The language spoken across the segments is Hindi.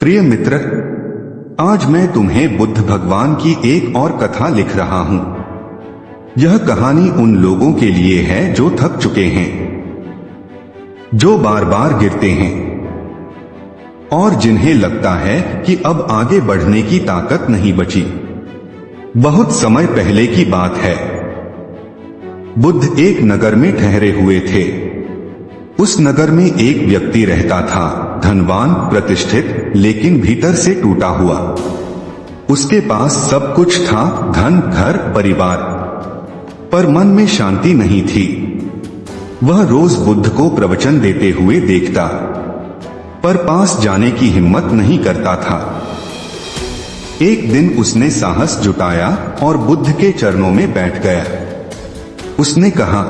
प्रिय मित्र, आज मैं तुम्हें बुद्ध भगवान की एक और कथा लिख रहा हूं। यह कहानी उन लोगों के लिए है जो थक चुके हैं, जो बार बार गिरते हैं और जिन्हें लगता है कि अब आगे बढ़ने की ताकत नहीं बची। बहुत समय पहले की बात है। बुद्ध एक नगर में ठहरे हुए थे। उस नगर में एक व्यक्ति रहता था, धनवान, प्रतिष्ठित, लेकिन भीतर से टूटा हुआ। उसके पास सब कुछ था, धन, घर, परिवार, पर मन में शांति नहीं थी। वह रोज बुद्ध को प्रवचन देते हुए देखता, पर पास जाने की हिम्मत नहीं करता था। एक दिन उसने साहस जुटाया और बुद्ध के चरणों में बैठ गया। उसने कहा,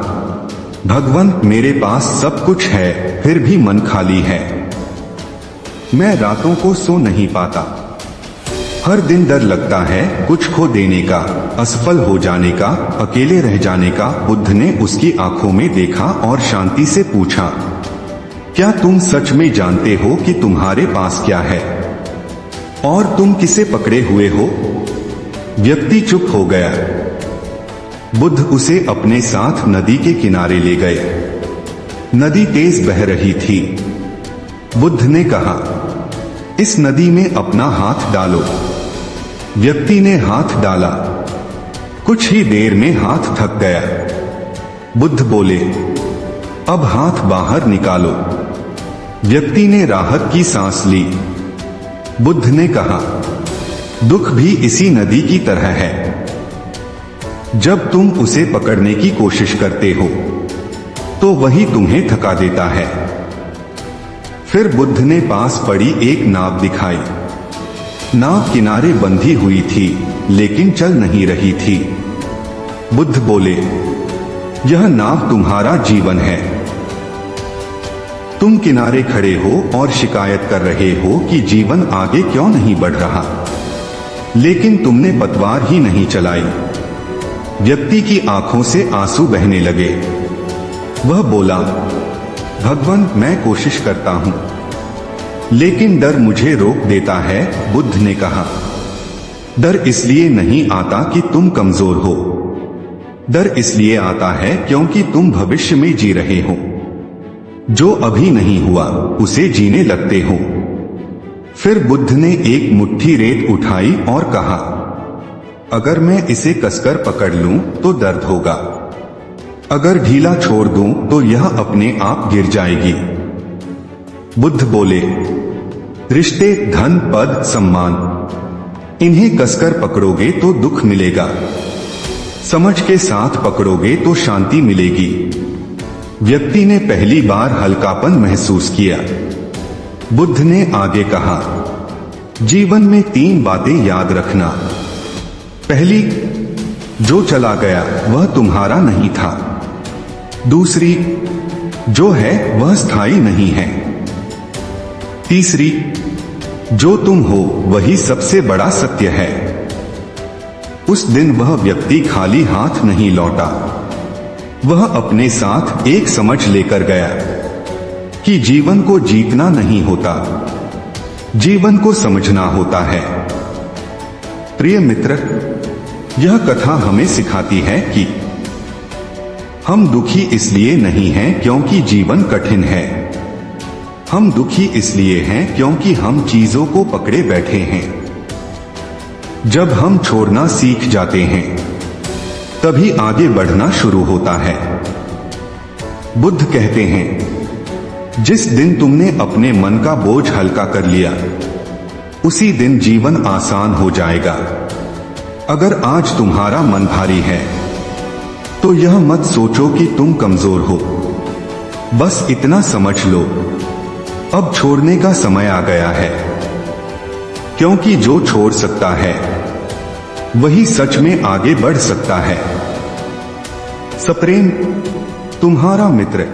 भगवान, मेरे पास सब कुछ है, फिर भी मन खाली है। मैं रातों को सो नहीं पाता। हर दिन डर लगता है कुछ खो देने का, असफल हो जाने का, अकेले रह जाने का। बुद्ध ने उसकी आंखों में देखा और शांति से पूछा, क्या तुम सच में जानते हो कि तुम्हारे पास क्या है और तुम किसे पकड़े हुए हो? व्यक्ति चुप हो गया। बुद्ध उसे अपने साथ नदी के किनारे ले गए। नदी तेज बह रही थी। बुद्ध ने कहा, इस नदी में अपना हाथ डालो। व्यक्ति ने हाथ डाला। कुछ ही देर में हाथ थक गया। बुद्ध बोले, अब हाथ बाहर निकालो। व्यक्ति ने राहत की सांस ली। बुद्ध ने कहा, दुख भी इसी नदी की तरह है। जब तुम उसे पकड़ने की कोशिश करते हो तो वही तुम्हें थका देता है। फिर बुद्ध ने पास पड़ी एक नाव दिखाई। नाव किनारे बंधी हुई थी, लेकिन चल नहीं रही थी। बुद्ध बोले, यह नाव तुम्हारा जीवन है। तुम किनारे खड़े हो और शिकायत कर रहे हो कि जीवन आगे क्यों नहीं बढ़ रहा, लेकिन तुमने पतवार ही नहीं चलाई। व्यक्ति की आंखों से आंसू बहने लगे। वह बोला, भगवान, मैं कोशिश करता हूं, लेकिन डर मुझे रोक देता है। बुद्ध ने कहा, डर इसलिए नहीं आता कि तुम कमजोर हो। डर इसलिए आता है क्योंकि तुम भविष्य में जी रहे हो। जो अभी नहीं हुआ उसे जीने लगते हो। फिर बुद्ध ने एक मुट्ठी रेत उठाई और कहा, अगर मैं इसे कसकर पकड़ लूं तो दर्द होगा, अगर ढीला छोड़ दूं तो यह अपने आप गिर जाएगी। बुद्ध बोले, रिश्ते, धन, पद, सम्मान, इन्हें कसकर पकड़ोगे तो दुख मिलेगा, समझ के साथ पकड़ोगे तो शांति मिलेगी। व्यक्ति ने पहली बार हल्कापन महसूस किया। बुद्ध ने आगे कहा, जीवन में 3 बातें याद रखना। पहली, जो चला गया वह तुम्हारा नहीं था। दूसरी, जो है वह स्थायी नहीं है। तीसरी, जो तुम हो वही सबसे बड़ा सत्य है। उस दिन वह व्यक्ति खाली हाथ नहीं लौटा। वह अपने साथ एक समझ लेकर गया कि जीवन को जीतना नहीं होता, जीवन को समझना होता है। प्रिय मित्र, यह कथा हमें सिखाती है कि हम दुखी इसलिए नहीं हैं क्योंकि जीवन कठिन है। हम दुखी इसलिए हैं क्योंकि हम चीजों को पकड़े बैठे हैं। जब हम छोड़ना सीख जाते हैं तभी आगे बढ़ना शुरू होता है। बुद्ध कहते हैं, जिस दिन तुमने अपने मन का बोझ हल्का कर लिया उसी दिन जीवन आसान हो जाएगा। अगर आज तुम्हारा मन भारी है तो यह मत सोचो कि तुम कमजोर हो। बस इतना समझ लो, अब छोड़ने का समय आ गया है, क्योंकि जो छोड़ सकता है वही सच में आगे बढ़ सकता है। सप्रेम, तुम्हारा मित्र।